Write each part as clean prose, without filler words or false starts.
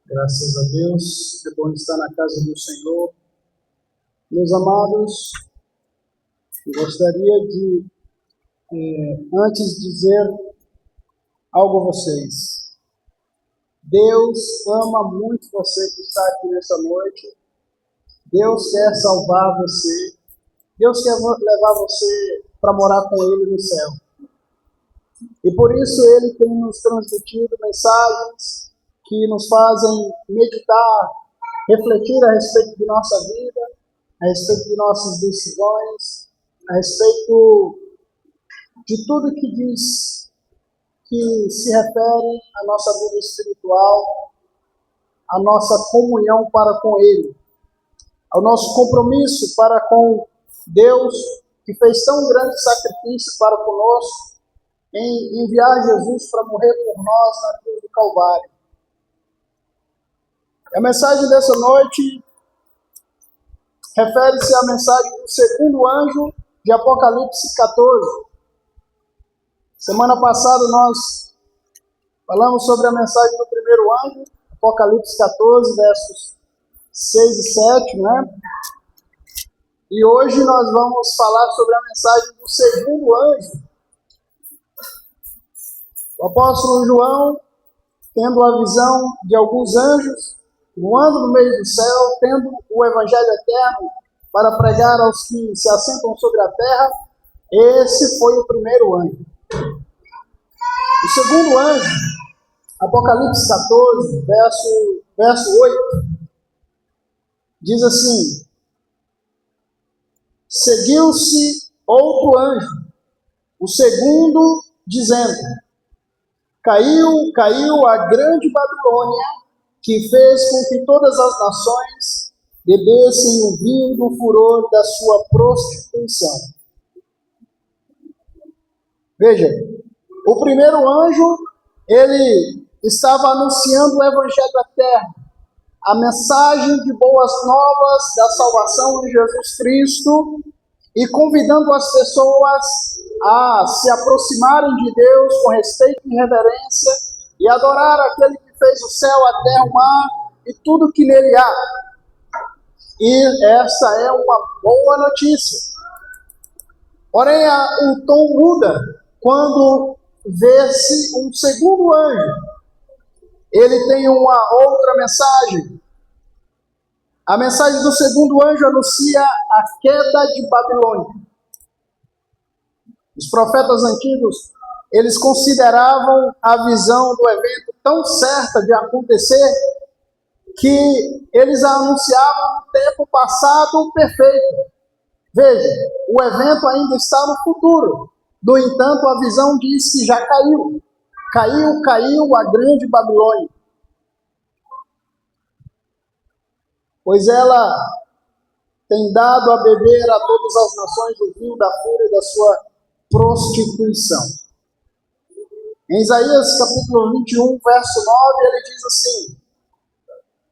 Graças a Deus, é bom estar na casa do Senhor. Meus amados, eu gostaria de, antes dizer algo a vocês. Deus ama muito você que está aqui nessa noite. Deus quer salvar você. Deus quer levar você para morar com Ele no céu. E por isso Ele tem nos transmitido mensagens que nos fazem meditar, refletir a respeito de nossa vida, a respeito de nossas decisões, a respeito de tudo que diz, que se refere à nossa vida espiritual, à nossa comunhão para com Ele, ao nosso compromisso para com Deus, que fez tão grande sacrifício para conosco, em enviar Jesus para morrer por nós na cruz do Calvário. A mensagem dessa noite refere-se à mensagem do segundo anjo de Apocalipse 14. Semana passada nós falamos sobre a mensagem do primeiro anjo, Apocalipse 14, versos 6 e 7, né? E hoje nós vamos falar sobre a mensagem do segundo anjo. O apóstolo João, tendo a visão de alguns anjos, voando no meio do céu, tendo o evangelho eterno para pregar aos que se assentam sobre a terra, esse foi o primeiro anjo. O segundo anjo, Apocalipse 14, verso 8, diz assim: seguiu-se outro anjo, o segundo, dizendo: caiu a grande Babilônia, que fez com que todas as nações bebessem o vinho do furor da sua prostituição. Veja, o primeiro anjo, ele estava anunciando o evangelho eterno, a mensagem de boas novas da salvação de Jesus Cristo, e convidando as pessoas a se aproximarem de Deus com respeito e reverência e adorar aquele que fez o céu, a terra, o mar e tudo que nele há. E essa é uma boa notícia. Porém, o tom muda quando vê-se um segundo anjo. Ele tem uma outra mensagem. A mensagem do segundo anjo anuncia a queda de Babilônia. Os profetas antigos, eles consideravam a visão do evento tão certa de acontecer que eles a anunciavam no tempo passado perfeito. Veja, o evento ainda está no futuro. No entanto, a visão diz que já caiu. Caiu a grande Babilônia. Pois ela tem dado a beber a todas as nações o vinho da fúria da sua prostituição. Em Isaías capítulo 21, verso 9, ele diz assim: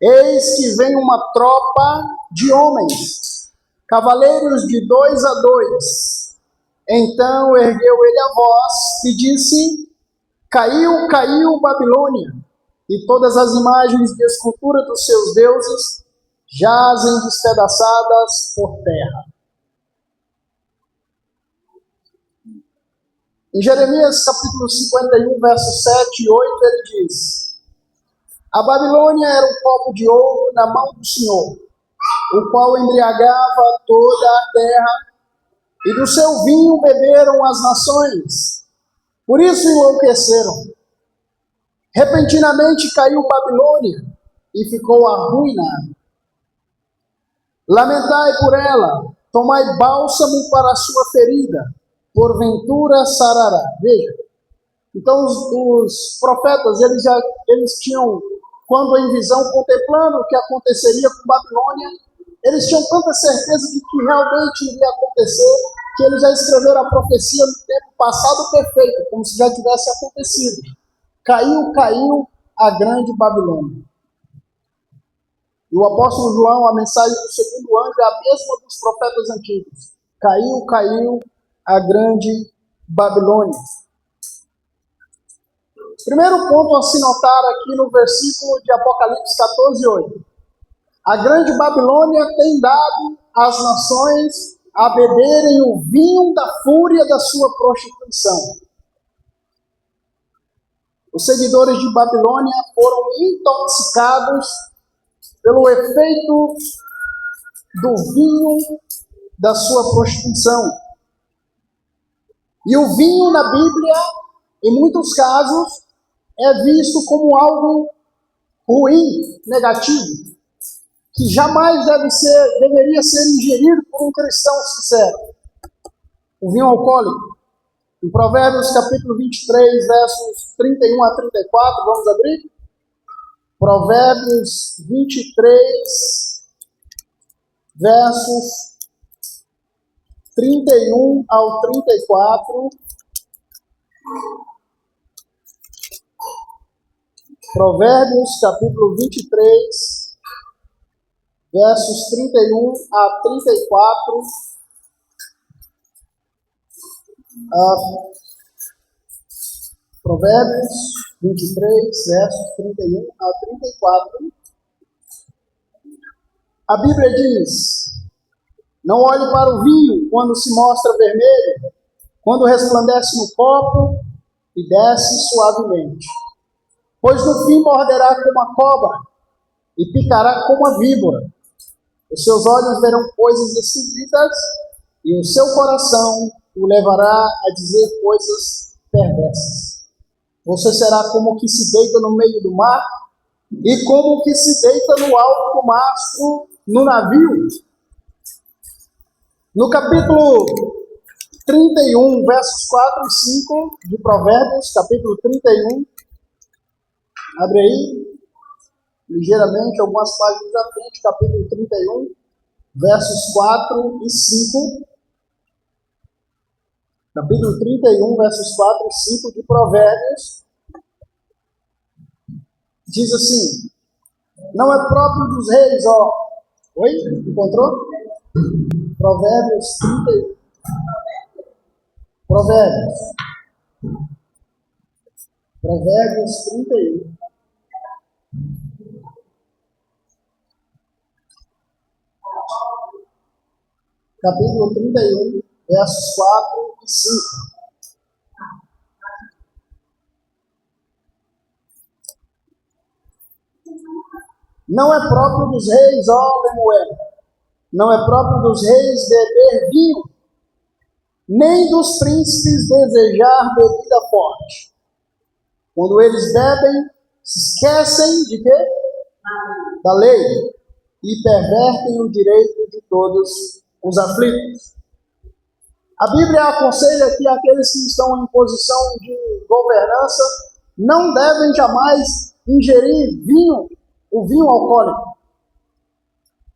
eis que vem uma tropa de homens, cavaleiros de 2 a 2. Então ergueu ele a voz e disse: caiu Babilônia, e todas as imagens de escultura dos seus deuses jazem despedaçadas por terra. Em Jeremias capítulo 51, versos 7 e 8, ele diz: a Babilônia era um copo de ouro na mão do Senhor, o qual embriagava toda a terra, e do seu vinho beberam as nações, por isso enlouqueceram. Repentinamente caiu Babilônia e ficou arruinada. Lamentai por ela, tomai bálsamo para a sua ferida, porventura sarará. Veja, então os profetas, eles tinham, quando em visão, contemplando o que aconteceria com Babilônia, eles tinham tanta certeza de que realmente iria acontecer, que eles já escreveram a profecia no tempo passado perfeito, como se já tivesse acontecido. Caiu a grande Babilônia. E o apóstolo João, a mensagem do segundo anjo é a mesma dos profetas antigos. Caiu a grande Babilônia. Primeiro ponto a se notar aqui no versículo de Apocalipse 14:8. A grande Babilônia tem dado às nações a beberem o vinho da fúria da sua prostituição. Os seguidores de Babilônia foram intoxicados pelo efeito do vinho da sua prostituição. E o vinho na Bíblia, em muitos casos, é visto como algo ruim, negativo, que jamais deveria ser ingerido por um cristão sincero. O vinho alcoólico. Em Provérbios capítulo 23, versos 31 a 34, vamos abrir? Provérbios 23, versos 31 ao 34. Provérbios capítulo 23, versos 31 a 34. Provérbios 23, versos 31 a 34. A Bíblia diz: não olhe para o vinho quando se mostra vermelho, quando resplandece no copo e desce suavemente. Pois no fim morderá como a cobra e picará como a víbora. Os seus olhos verão coisas esquisitas e o seu coração o levará a dizer coisas perversas. Você será como o que se deita no meio do mar e como o que se deita no alto do mastro no navio. No capítulo 31, versos 4 e 5 de Provérbios, capítulo 31, abre aí, ligeiramente, algumas páginas à frente, capítulo 31, versos 4 e 5. Capítulo 31, versos 4 e 5 de Provérbios, diz assim: não é próprio dos reis, ó. Oi? Encontrou? Provérbios 31. Provérbios 31. Capítulo 31, versos 4 e 5. Não é próprio dos reis, ó Lemuel, não é próprio dos reis beber vinho, nem dos príncipes desejar bebida forte. Quando eles bebem, se esquecem de quê? Da lei, e pervertem o direito de todos os aflitos. A Bíblia aconselha que aqueles que estão em posição de governança não devem jamais ingerir vinho, o vinho alcoólico.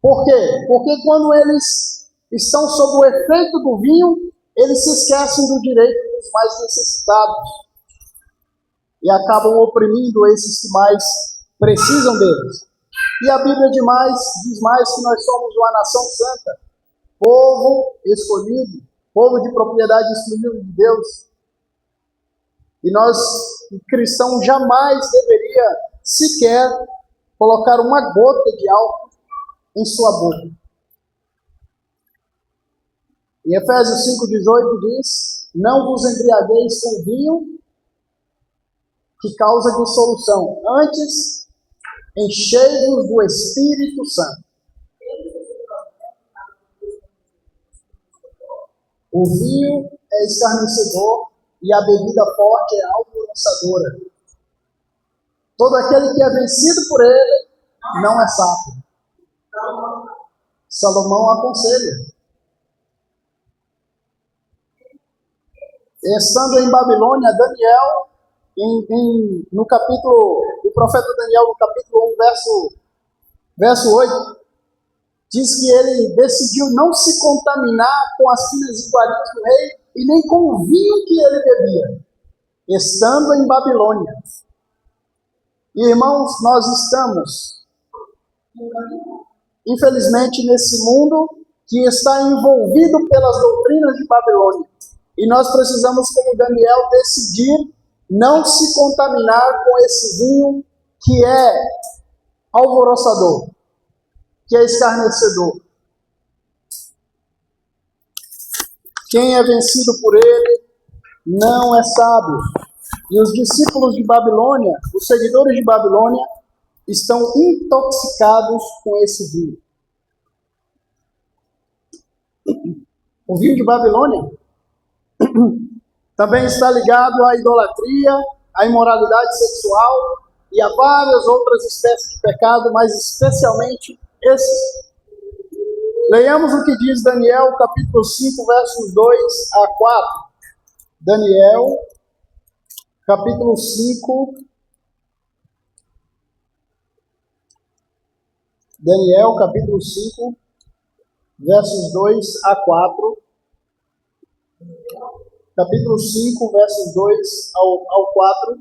Por quê? Porque quando eles estão sob o efeito do vinho, eles se esquecem do direito dos mais necessitados e acabam oprimindo esses que mais precisam deles. E a Bíblia diz mais que nós somos uma nação santa, povo escolhido, povo de propriedade exclusiva de Deus. E nós, cristãos, jamais deveria sequer colocar uma gota de álcool em sua boca. Em Efésios 5,18 diz: não vos embriagueis com vinho que causa dissolução, antes enchei-vos do Espírito Santo. O vinho é escarnecedor e a bebida forte é alvoroçadora. Todo aquele que é vencido por ele não é sábio. Salomão aconselha. Estando em Babilônia, Daniel, no capítulo, o profeta Daniel, no capítulo 1, verso 8, diz que ele decidiu não se contaminar com as finas iguarias do rei e nem com o vinho que ele bebia, estando em Babilônia. E, irmãos, nós estamos, infelizmente, nesse mundo que está envolvido pelas doutrinas de Babilônia. E nós precisamos, como Daniel, decidir não se contaminar com esse vinho que é alvoroçador, que é escarnecedor. Quem é vencido por ele não é sábio. E os discípulos de Babilônia, os seguidores de Babilônia, estão intoxicados com esse vinho. O vinho de Babilônia também está ligado à idolatria, à imoralidade sexual e a várias outras espécies de pecado, mas especialmente esse. Leiamos o que diz Daniel, capítulo 5, versos 2 a 4. Daniel, capítulo 5. Daniel, capítulo 5, versos 2 a 4. Capítulo 5, versos 2 ao 4.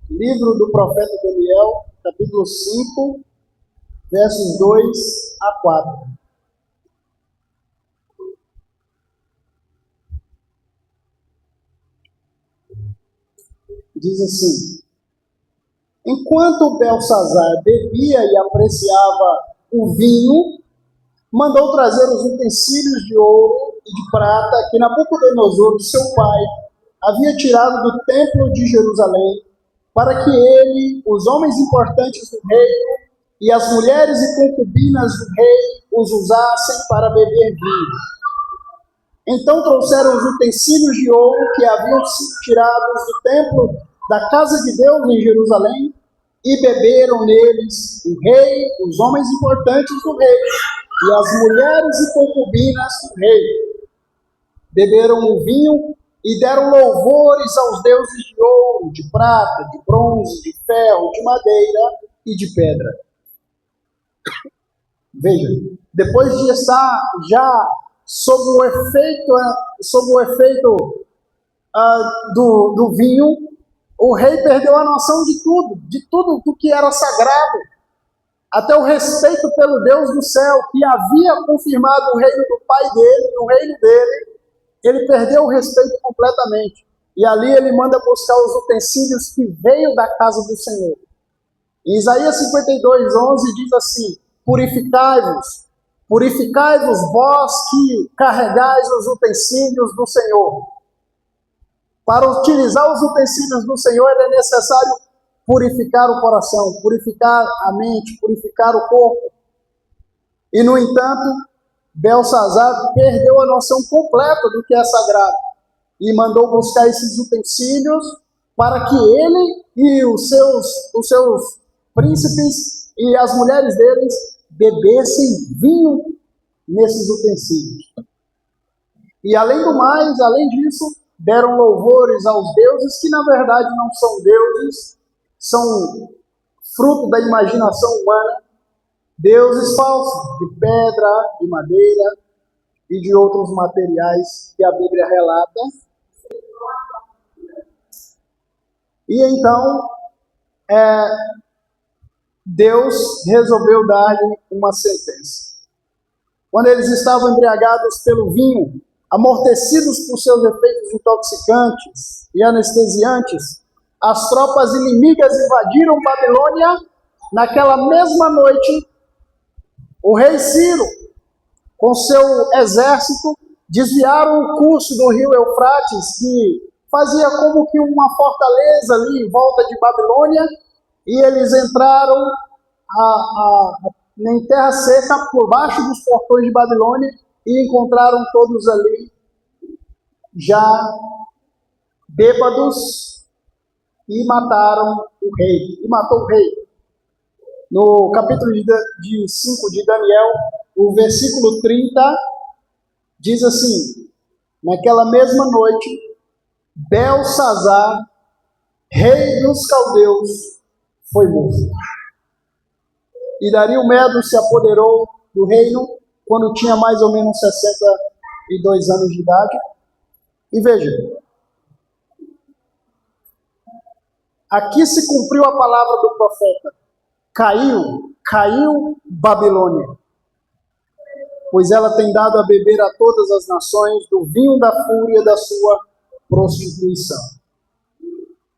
Livro do profeta Daniel, capítulo 5, versos 2 a 4. Diz assim: enquanto Belsazar bebia e apreciava o vinho, mandou trazer os utensílios de ouro e de prata que Nabucodonosor, seu pai, havia tirado do templo de Jerusalém, para que ele, os homens importantes do reino e as mulheres e concubinas do rei os usassem para beber vinho. Então trouxeram os utensílios de ouro que haviam sido tirados do templo da casa de Deus em Jerusalém e beberam neles o rei, os homens importantes do rei e as mulheres e concubinas do rei. Beberam o vinho e deram louvores aos deuses de ouro, de prata, de bronze, de ferro, de madeira e de pedra. Veja, depois de estar já sob o efeito do vinho, o rei perdeu a noção de tudo do que era sagrado, até o respeito pelo Deus do céu, que havia confirmado o reino do pai dele, o reino dele. Ele perdeu o respeito completamente. E ali ele manda buscar os utensílios que veio da casa do Senhor. Em Isaías 52, 11 diz assim: purificai-vos vós que carregais os utensílios do Senhor. Para utilizar os utensílios do Senhor é necessário purificar o coração, purificar a mente, purificar o corpo. E no entanto, Belsazar perdeu a noção completa do que é sagrado e mandou buscar esses utensílios para que ele e os seus príncipes e as mulheres deles bebessem vinho nesses utensílios. E além do mais, além disso, deram louvores aos deuses que na verdade não são deuses, são fruto da imaginação humana, deuses falsos, de pedra, de madeira e de outros materiais que a Bíblia relata. E então, Deus resolveu dar-lhe uma sentença. Quando eles estavam embriagados pelo vinho, amortecidos por seus efeitos intoxicantes e anestesiantes, as tropas inimigas invadiram Babilônia. Naquela mesma noite, o rei Ciro, com seu exército, desviaram o curso do rio Eufrates, que fazia como que uma fortaleza ali em volta de Babilônia, e eles entraram em terra seca por baixo dos portões de Babilônia e encontraram todos ali já bêbados e mataram o rei, e matou o rei. No capítulo 5 de Daniel, o versículo 30, diz assim: naquela mesma noite, Belsazar, rei dos caldeus, foi morto. E Dario Medo se apoderou do reino quando tinha mais ou menos 62 anos de idade. E veja, Aqui se cumpriu a palavra do profeta. Caiu Babilônia, pois ela tem dado a beber a todas as nações do vinho da fúria da sua prostituição.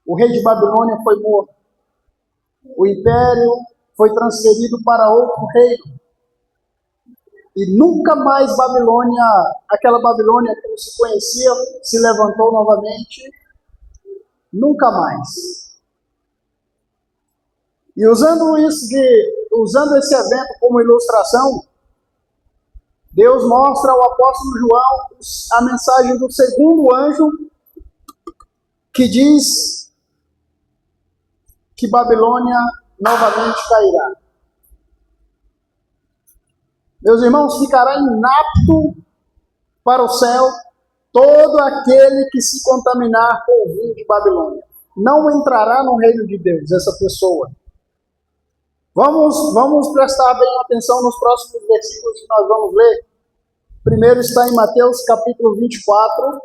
O rei de Babilônia foi morto. O império foi transferido para outro reino. E nunca mais Babilônia, aquela Babilônia que se conhecia, se levantou novamente. Nunca mais. E usando esse evento como ilustração, Deus mostra ao apóstolo João a mensagem do segundo anjo, que diz que Babilônia novamente cairá. Meus irmãos, ficará inapto para o céu todo aquele que se contaminar com o vinho de Babilônia. Não entrará no reino de Deus, essa pessoa. Vamos prestar bem atenção nos próximos versículos que nós vamos ler. Primeiro está em Mateus capítulo 24.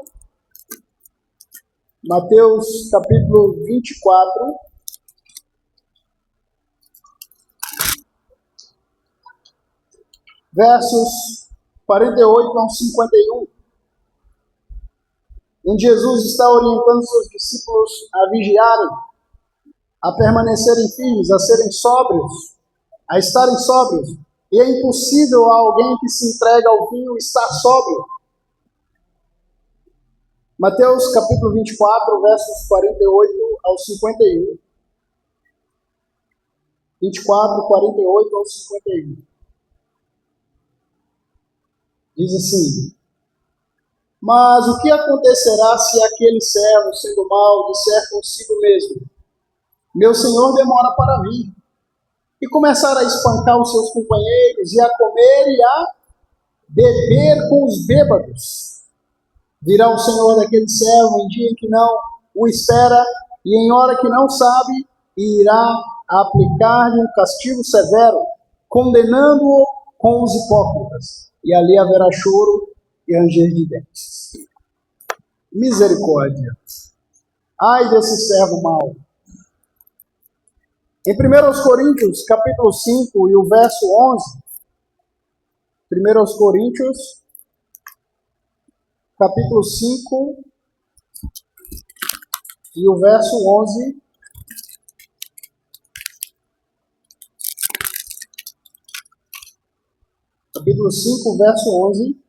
Mateus capítulo 24. Versos 48 ao 51. Onde Jesus está orientando seus discípulos a vigiarem, a permanecerem firmes, a serem sóbrios, a estarem sóbrios. E é impossível a alguém que se entrega ao vinho estar sóbrio. Mateus capítulo 24, versos 48 ao 51. 24, 48 ao 51. Diz assim: mas o que acontecerá se aquele servo, sendo mau, disser consigo mesmo: meu senhor demora para vir, e começar a espancar os seus companheiros, e a comer e a beber com os bêbados? Virá o senhor daquele servo em dia em que não o espera, e em hora que não sabe, e irá aplicar-lhe um castigo severo, condenando-o com os hipócritas. E ali haverá choro e ranger de dentes. Misericórdia. Ai desse servo mau. Em 1 Coríntios, capítulo 5 e o verso 11. 1 Coríntios, capítulo 5 e o verso 11. Capítulo 5, verso 11.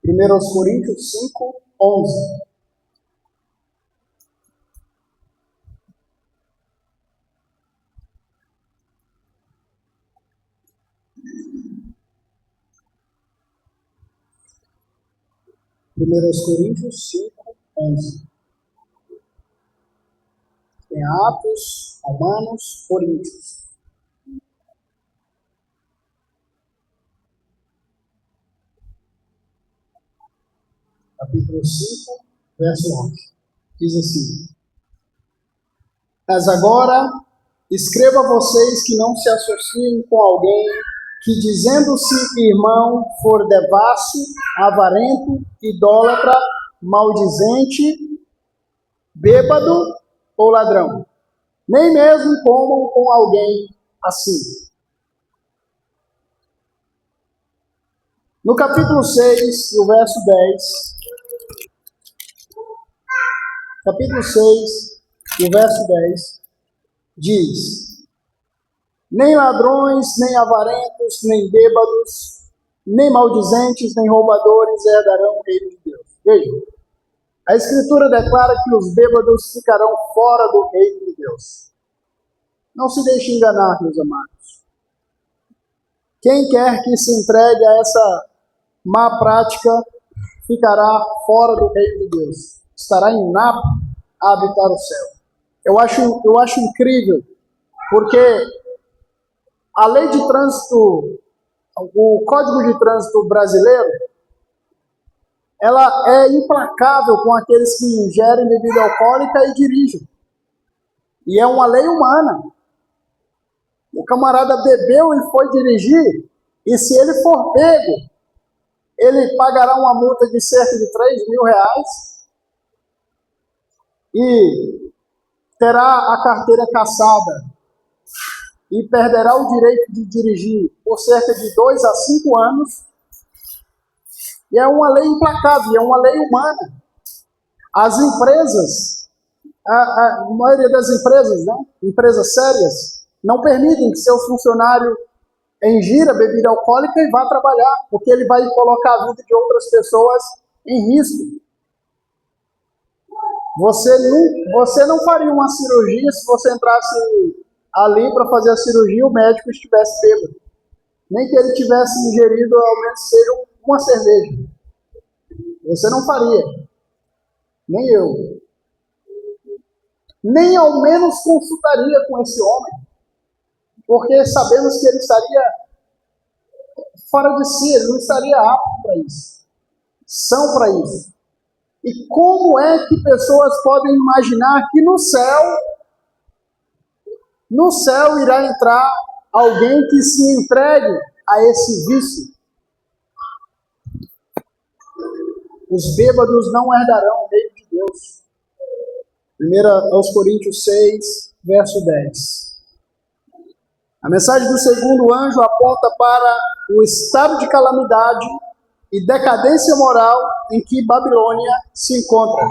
Primeiros Coríntios 5, 11. Primeiros Coríntios 5, 11. Tem Atos, Romanos, Coríntios. Capítulo 5, verso 11. Diz assim: mas agora escreva a vocês que não se associem com alguém que, dizendo-se irmão, for devasso, avarento, idólatra, maldizente, bêbado ou ladrão. Nem mesmo comam com alguém assim. No capítulo 6, o verso 10. Capítulo 6, o verso 10, diz: nem ladrões, nem avarentos, nem bêbados, nem maldizentes, nem roubadores herdarão o reino de Deus. Vejam, a Escritura declara que os bêbados ficarão fora do reino de Deus. Não se deixe enganar, meus amados. Quem quer que se entregue a essa má prática ficará fora do reino de Deus. Estará inapto a habitar o céu. Eu acho incrível, porque a lei de trânsito, o Código de Trânsito brasileiro, ela é implacável com aqueles que ingerem bebida alcoólica e dirigem. E é uma lei humana. O camarada bebeu e foi dirigir, e se ele for pego, ele pagará uma multa de cerca de R$ 3.000 e terá a carteira cassada e perderá o direito de dirigir por cerca de 2 a 5 anos. E é uma lei implacável, é uma lei humana. As empresas, a maioria das empresas, né, empresas sérias, não permitem que seu funcionário ingira bebida alcoólica e vá trabalhar, porque ele vai colocar a vida de outras pessoas em risco. Você não faria uma cirurgia se você entrasse ali para fazer a cirurgia e o médico estivesse bêbado. Nem que ele tivesse ingerido ao menos seja uma cerveja. Você não faria. Nem eu. Nem ao menos consultaria com esse homem. Porque sabemos que ele estaria fora de si, ele não estaria apto para isso. São para isso. E como é que pessoas podem imaginar que no céu irá entrar alguém que se entregue a esse vício? Os bêbados não herdarão o reino de Deus. 1 Coríntios 6, verso 10. A mensagem do segundo anjo aponta para o estado de calamidade e decadência moral em que Babilônia se encontra.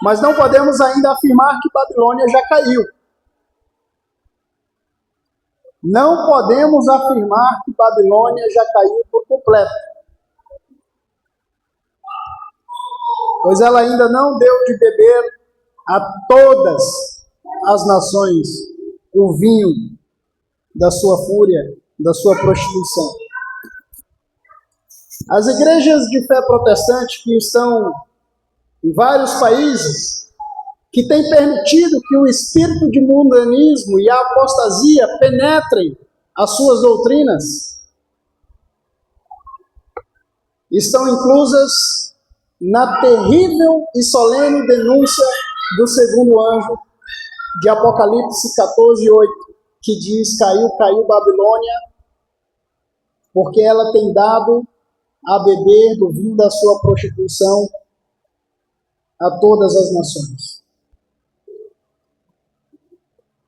Mas não podemos ainda afirmar que Babilônia já caiu. Não podemos afirmar que Babilônia já caiu por completo. Pois ela ainda não deu de beber a todas as nações o vinho da sua fúria, da sua prostituição. As igrejas de fé protestante que estão em vários países, que têm permitido que o espírito de mundanismo e a apostasia penetrem as suas doutrinas, estão inclusas na terrível e solene denúncia do segundo anjo de Apocalipse 14:8, que diz: caiu Babilônia, porque ela tem dado a beber do vinho da sua prostituição a todas as nações.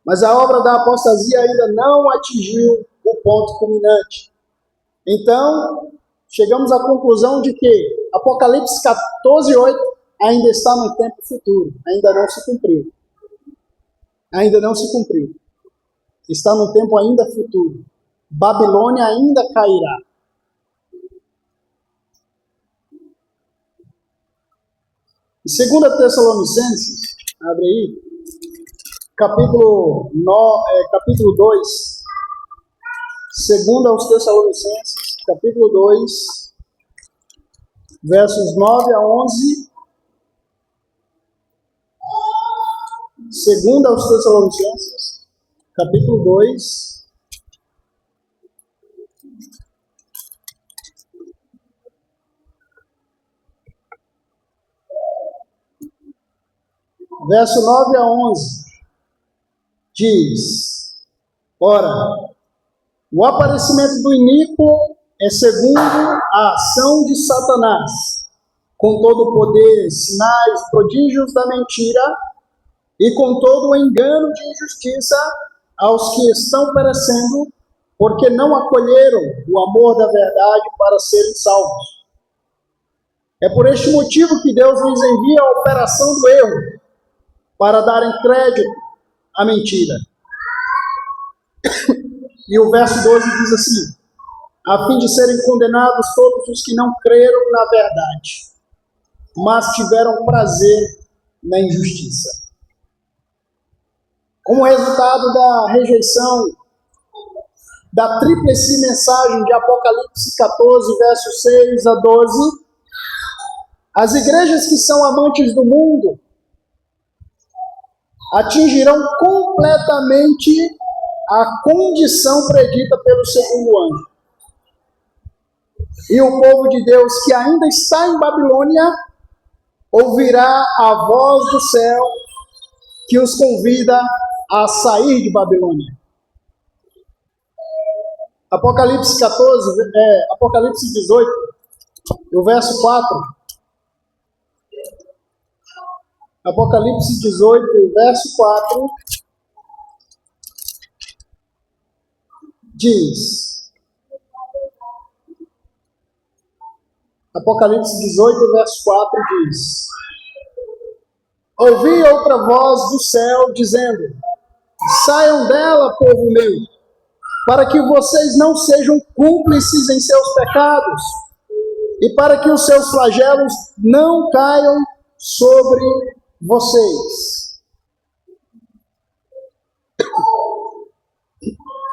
Mas a obra da apostasia ainda não atingiu o ponto culminante. Então, chegamos à conclusão de que Apocalipse 14:8 ainda está no tempo futuro, ainda não se cumpriu. Ainda não se cumpriu. Está no tempo ainda futuro. Babilônia ainda cairá. Em 2 Tessalonicenses, abre aí, capítulo 2, 2 aos Tessalonicenses, capítulo 2, versos 9 a 11. 2 aos Tessalonicenses, capítulo 2, verso 9 a 11, diz: ora, o aparecimento do iníquo é segundo a ação de Satanás, com todo o poder, sinais, prodígios da mentira, e com todo o engano de injustiça aos que estão perecendo, porque não acolheram o amor da verdade para serem salvos. É por este motivo que Deus nos envia a operação do erro, para darem crédito à mentira. E o verso 12 diz assim: a fim de serem condenados todos os que não creram na verdade, mas tiveram prazer na injustiça. Como resultado da rejeição da tríplice mensagem de Apocalipse 14, versos 6 a 12, as igrejas que são amantes do mundo atingirão completamente a condição predita pelo segundo anjo. E o povo de Deus que ainda está em Babilônia ouvirá a voz do céu que os convida a sair de Babilônia. Apocalipse 18 E o verso 4. Apocalipse 18, verso 4. Diz. Apocalipse 18, verso 4 diz: ouvi outra voz do céu dizendo: saiam dela, povo meu, para que vocês não sejam cúmplices em seus pecados, e para que os seus flagelos não caiam sobre vocês.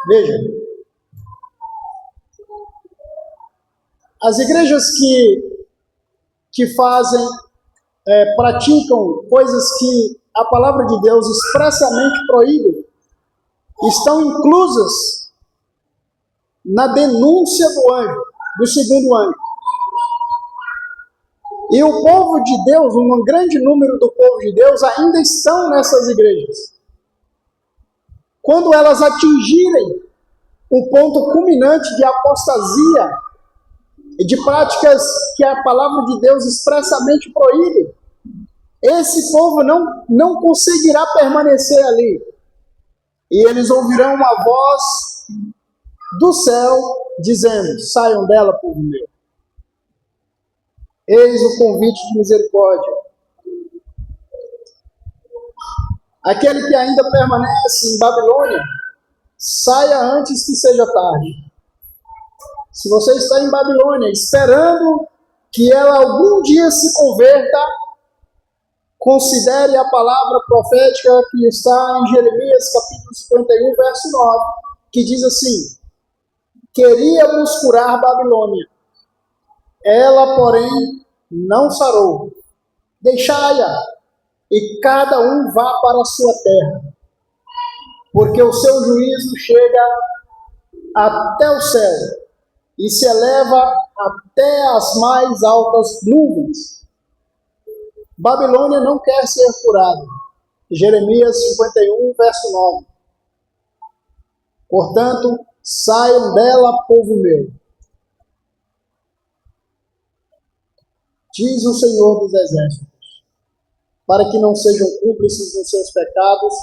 Veja, as igrejas que fazem, praticam coisas que a palavra de Deus expressamente proíbe, estão inclusas na denúncia do anjo, do segundo anjo. E o povo de Deus, um grande número do povo de Deus, ainda estão nessas igrejas. Quando elas atingirem o ponto culminante de apostasia e de práticas que a palavra de Deus expressamente proíbe, esse povo não conseguirá permanecer ali. E eles ouvirão uma voz do céu dizendo: saiam dela, povo meu. Eis o convite de misericórdia. Aquele que ainda permanece em Babilônia, saia antes que seja tarde. Se você está em Babilônia esperando que ela algum dia se converta, considere a palavra profética que está em Jeremias capítulo 51, verso 9, que diz assim: queríamos curar Babilônia, ela, porém, não sarou. Deixai-a, e cada um vá para a sua terra, porque o seu juízo chega até o céu e se eleva até as mais altas nuvens. Babilônia não quer ser curada. Jeremias 51, verso 9. Portanto, saiam dela, povo meu, diz o Senhor dos Exércitos, para que não sejam cúmplices dos seus pecados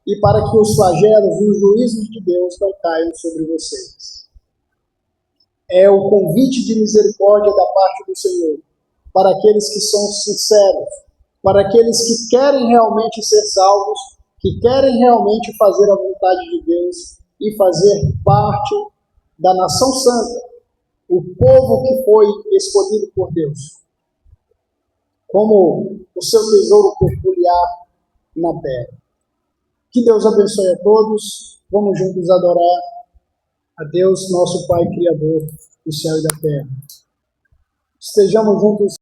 e para que os flagelos e os juízos de Deus não caiam sobre vocês. É o convite de misericórdia da parte do Senhor para aqueles que são sinceros, para aqueles que querem realmente ser salvos, que querem realmente fazer a vontade de Deus e fazer parte da nação santa, o povo que foi escolhido por Deus, como o seu tesouro peculiar na terra. Que Deus abençoe a todos. Vamos juntos adorar a Deus, nosso Pai Criador do céu e da terra. Estejamos juntos